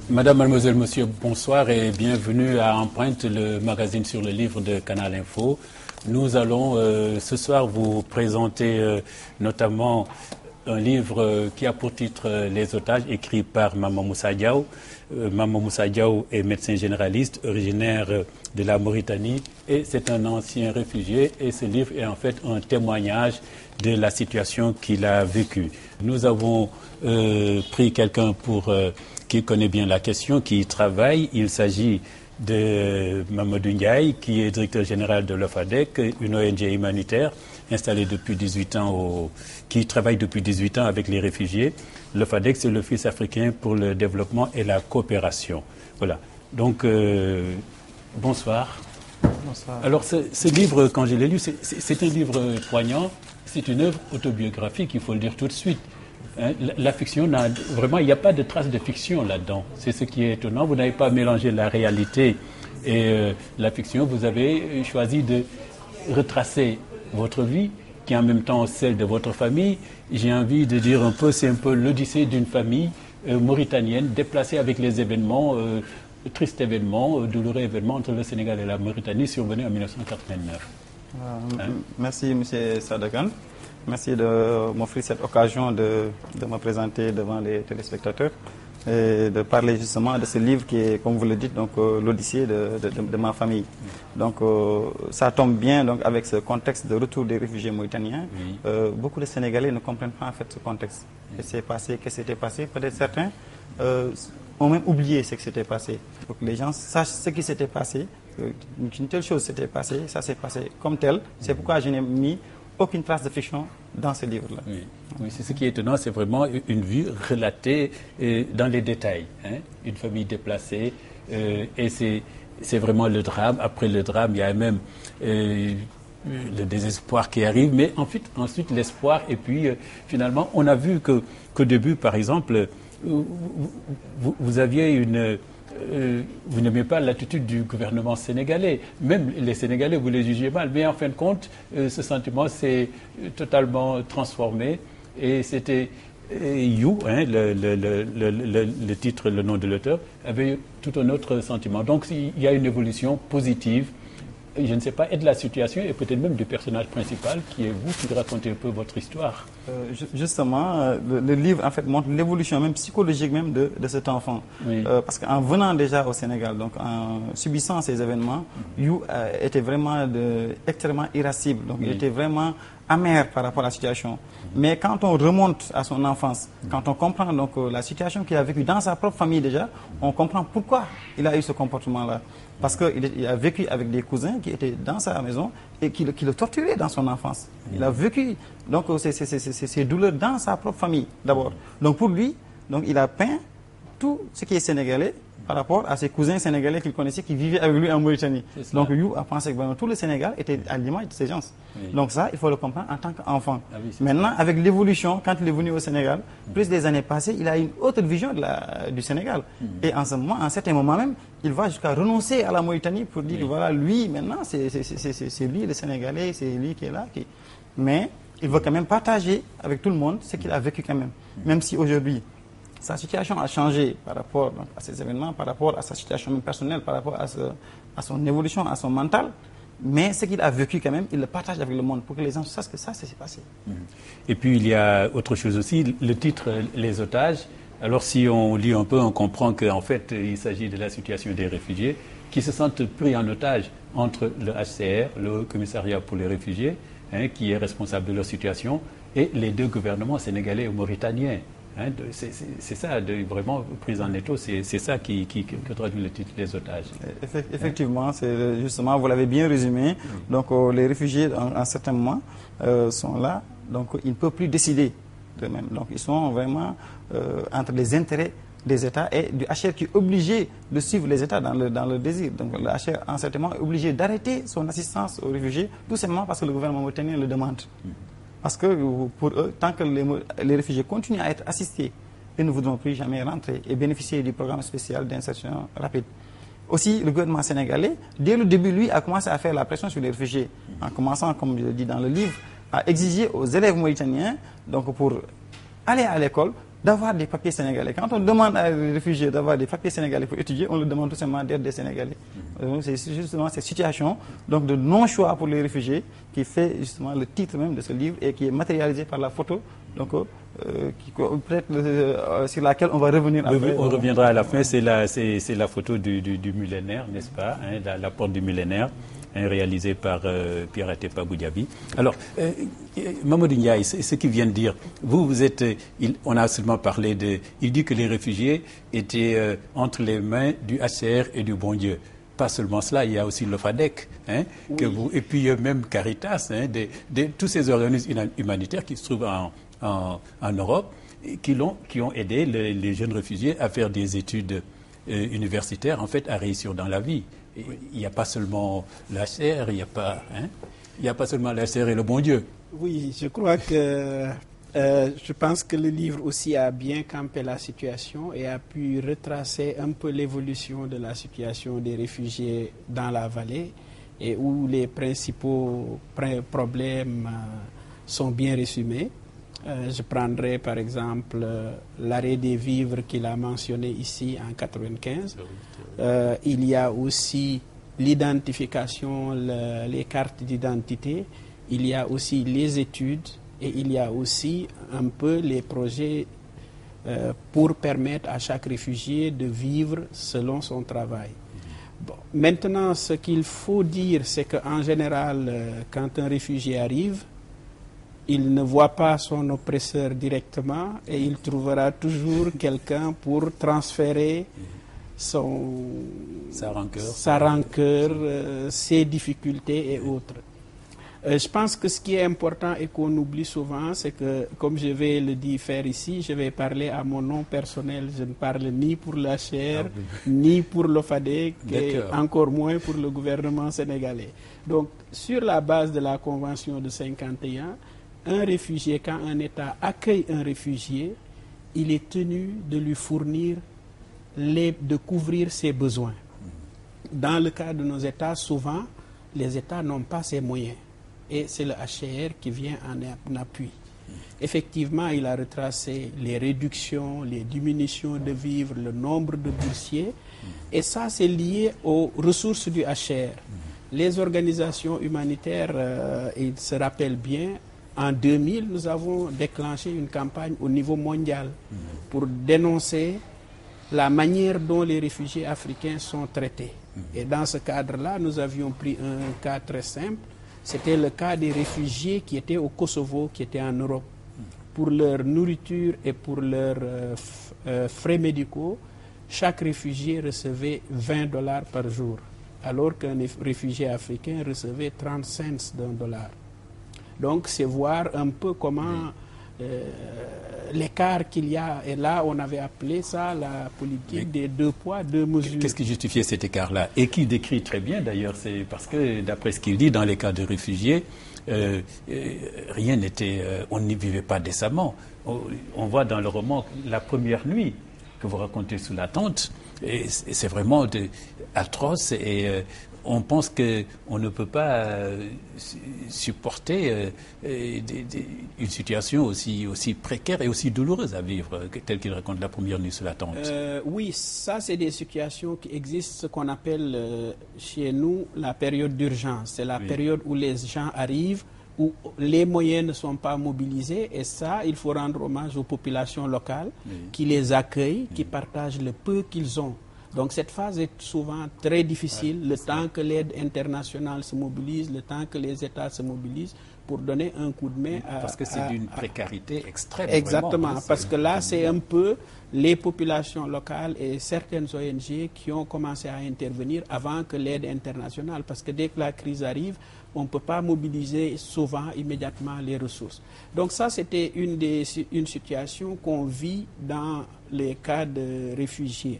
Madame, mademoiselle, monsieur, bonsoir et bienvenue à Empreinte, le magazine sur le livre de Canal Info. Nous allons ce soir vous présenter notamment un livre qui a pour titre Les otages, écrit par Maman Moussa Diaw. Maman Moussa Diaw est médecin généraliste, originaire de la Mauritanie, et c'est un ancien réfugié. Et ce livre est en fait un témoignage de la situation qu'il a vécue. Nous avons pris quelqu'un qui connaît bien la question, qui y travaille. Il s'agit de Mamadou Ndiaye, qui est directeur général de l'OFADEC, une ONG humanitaire installée depuis 18 ans, qui travaille depuis 18 ans avec les réfugiés. L'OFADEC, c'est l'Office africain pour le développement et la coopération. Voilà. Donc, bonsoir. Bonsoir. Alors, ce livre, quand je l'ai lu, c'est un livre poignant. C'est une œuvre autobiographique, il faut le dire tout de suite. La fiction, vraiment, il n'y a pas de trace de fiction là-dedans. C'est ce qui est étonnant. Vous n'avez pas mélangé la réalité et la fiction. Vous avez choisi de retracer votre vie, qui est en même temps celle de votre famille. J'ai envie de dire un peu, c'est un peu l'odyssée d'une famille mauritanienne déplacée avec les événements, tristes événements, douloureux événements entre le Sénégal et la Mauritanie survenus en 1989. Merci, M. Sadakan. Merci de m'offrir cette occasion de me présenter devant les téléspectateurs et de parler justement de ce livre qui est, comme vous le dites, donc l'Odyssée de ma famille. Donc ça tombe bien donc, avec ce contexte de retour des réfugiés mauritaniens. Oui. Beaucoup de Sénégalais ne comprennent pas en fait ce contexte. Qu'est-ce qui s'était passé? Peut-être certains ont même oublié ce qui s'était passé. Pour que les gens sachent ce qui s'était passé, qu'une telle chose s'était passée, ça s'est passé comme tel. C'est pourquoi je n'ai mis aucune trace de fiction dans ce livre-là. Oui, oui, c'est ce qui est étonnant, c'est vraiment une vue relatée dans les détails. Hein? Une famille déplacée, et c'est vraiment le drame. Après le drame, il y a même le désespoir qui arrive, mais ensuite l'espoir. Et puis, finalement, on a vu qu'au début, par exemple, vous aviez vous n'aimez pas l'attitude du gouvernement sénégalais. Même les Sénégalais, vous les jugez mal. Mais en fin de compte, ce sentiment s'est totalement transformé. Et c'était You, hein, le titre, le nom de l'auteur, avait tout un autre sentiment. Donc il y a une évolution positive, je ne sais pas, et de la situation et peut-être même du personnage principal qui est vous, qui racontez un peu votre histoire. Justement, le livre en fait montre l'évolution même psychologique même de cet enfant. Oui. Parce qu'en venant déjà au Sénégal, donc en subissant ces événements, You était vraiment extrêmement irascible. Donc il était vraiment amer par rapport à la situation. Mais quand on remonte à son enfance, quand on comprend donc la situation qu'il a vécue dans sa propre famille déjà, on comprend pourquoi il a eu ce comportement-là. Parce qu'il a vécu avec des cousins qui étaient dans sa maison et qui le torturaient dans son enfance. Il a vécu donc ces douleurs dans sa propre famille d'abord. Donc pour lui, donc, il a peint tout ce qui est sénégalais par rapport à ses cousins sénégalais qu'il connaissait qui vivaient avec lui en Mauritanie. Donc You a pensé que vraiment, tout le Sénégal était à l'image de ces gens. Oui. Donc ça, il faut le comprendre en tant qu'enfant. Ah oui, maintenant, avec l'évolution, quand il est venu au Sénégal, plus des années passées, il a une autre vision du Sénégal. Et en ce moment, à un certain moment même, il va jusqu'à renoncer à la Mauritanie pour dire que voilà, lui, maintenant, c'est lui le Sénégalais, c'est lui qui est là. Mais il veut quand même partager avec tout le monde ce qu'il a vécu quand même. Même si aujourd'hui, sa situation a changé par rapport donc, à ces événements, par rapport à sa situation personnelle, par rapport à son évolution, à son mental. Mais ce qu'il a vécu quand même, il le partage avec le monde pour que les gens sachent que ça s'est passé. Et puis il y a autre chose aussi, le titre « Les otages ». Alors si on lit un peu, on comprend qu'en fait, il s'agit de la situation des réfugiés qui se sentent pris en otage entre le HCR, le Commissariat pour les réfugiés, hein, qui est responsable de leur situation, et les deux gouvernements sénégalais et mauritaniens. Hein, c'est ça, vraiment prise en étau, c'est ça qui traduit le titre des otages. Effectivement, c'est justement, vous l'avez bien résumé. Oui. Donc les réfugiés, à un certain moment, sont là, donc ils ne peuvent plus décider d'eux-mêmes. Donc ils sont vraiment entre les intérêts des États et du HR qui est obligé de suivre les États dans le désir. Donc le HR, en certain moment, est obligé d'arrêter son assistance aux réfugiés, tout simplement parce que le gouvernement mauritanien le demande. Parce que pour eux, tant que les réfugiés continuent à être assistés, ils ne voudront plus jamais rentrer et bénéficier du programme spécial d'insertion rapide. Aussi, le gouvernement sénégalais, dès le début, lui, a commencé à faire la pression sur les réfugiés, en commençant, comme je le dis dans le livre, à exiger aux élèves mauritaniens, donc pour aller à l'école, d'avoir des papiers sénégalais. Quand on demande à des réfugiés d'avoir des papiers sénégalais pour étudier, on leur demande tout simplement d'être des Sénégalais. C'est justement cette situation donc, de non-choix pour les réfugiés qui fait justement le titre même de ce livre et qui est matérialisé par la photo, donc, peut-être sur laquelle on va revenir après. Oui, on reviendra à la fin. C'est la photo du millénaire, n'est-ce pas, la porte du millénaire, réalisée par Pierre Atepa Goudiaby. Alors, Mamadou Ndiaye, ce qu'il vient de dire, vous êtes, on a seulement parlé de... Il dit que les réfugiés étaient entre les mains du HCR et du bon Dieu. Pas seulement cela, il y a aussi le FADEC, oui. Et puis même Caritas, tous ces organismes humanitaires qui se trouvent en Europe, qui ont aidé les jeunes réfugiés à faire des études universitaires, en fait, à réussir dans la vie. Oui. Il n'y a pas seulement l'HCR, il n'y a pas seulement l'HCR et le bon Dieu. Oui, je crois que je pense que le livre aussi a bien campé la situation et a pu retracer un peu l'évolution de la situation des réfugiés dans la vallée et où les principaux problèmes sont bien résumés. Je prendrai par exemple l'arrêt des vivres qu'il a mentionné ici en 1995. Il y a aussi l'identification, les cartes d'identité. Il y a aussi les études et il y a aussi un peu les projets pour permettre à chaque réfugié de vivre selon son travail. Bon, maintenant, ce qu'il faut dire, c'est qu'en général, quand un réfugié arrive, il ne voit pas son oppresseur directement et il trouvera toujours quelqu'un pour transférer sa rancœur, ses difficultés et autres. Je pense que ce qui est important et qu'on oublie souvent, c'est que, comme je vais le faire ici, je vais parler à mon nom personnel. Je ne parle ni pour l'HCR, ni pour le FADEC, et encore moins pour le gouvernement sénégalais. Donc, sur la base de la Convention de 1951, un réfugié, quand un État accueille un réfugié, il est tenu de lui fournir, de couvrir ses besoins. Dans le cas de nos États, souvent, les États n'ont pas ces moyens. Et c'est le HCR qui vient en appui. Effectivement, il a retracé les réductions, les diminutions de vivres, le nombre de boursiers. Et ça, c'est lié aux ressources du HCR. Les organisations humanitaires, ils se rappellent bien, en 2000, nous avons déclenché une campagne au niveau mondial pour dénoncer la manière dont les réfugiés africains sont traités. Et dans ce cadre-là, nous avions pris un cas très simple. C'était le cas des réfugiés qui étaient au Kosovo, qui étaient en Europe. Pour leur nourriture et pour leurs frais médicaux, chaque réfugié recevait $20 par jour, alors qu'un réfugié africain recevait 30 cents $1. Donc, c'est voir un peu comment l'écart qu'il y a. Et là, on avait appelé ça la politique des 2 poids, 2 mesures. Qu'est-ce qui justifiait cet écart-là? Et qui décrit très bien, d'ailleurs, c'est parce que, d'après ce qu'il dit, dans les cas de réfugiés, rien n'était... on n'y vivait pas décemment. On voit dans le roman la première nuit que vous racontez sous la tente, et c'est vraiment atroce et... on pense qu'on ne peut pas supporter une situation aussi précaire et aussi douloureuse à vivre, telle qu'il raconte la première nuit sur la tente. Oui, ça, c'est des situations qui existent, ce qu'on appelle chez nous la période d'urgence. C'est la période où les gens arrivent, où les moyens ne sont pas mobilisés. Et ça, il faut rendre hommage aux populations locales qui les accueillent, qui partagent le peu qu'ils ont. Donc cette phase est souvent très difficile, le temps que l'aide internationale se mobilise, le temps que les États se mobilisent pour donner un coup de main parce que c'est d'une précarité extrême. Exactement, vraiment, parce que là c'est un peu les populations locales et certaines ONG qui ont commencé à intervenir avant que l'aide internationale, parce que dès que la crise arrive, on ne peut pas mobiliser souvent immédiatement les ressources. Donc ça, c'était une situation qu'on vit dans les cas de réfugiés.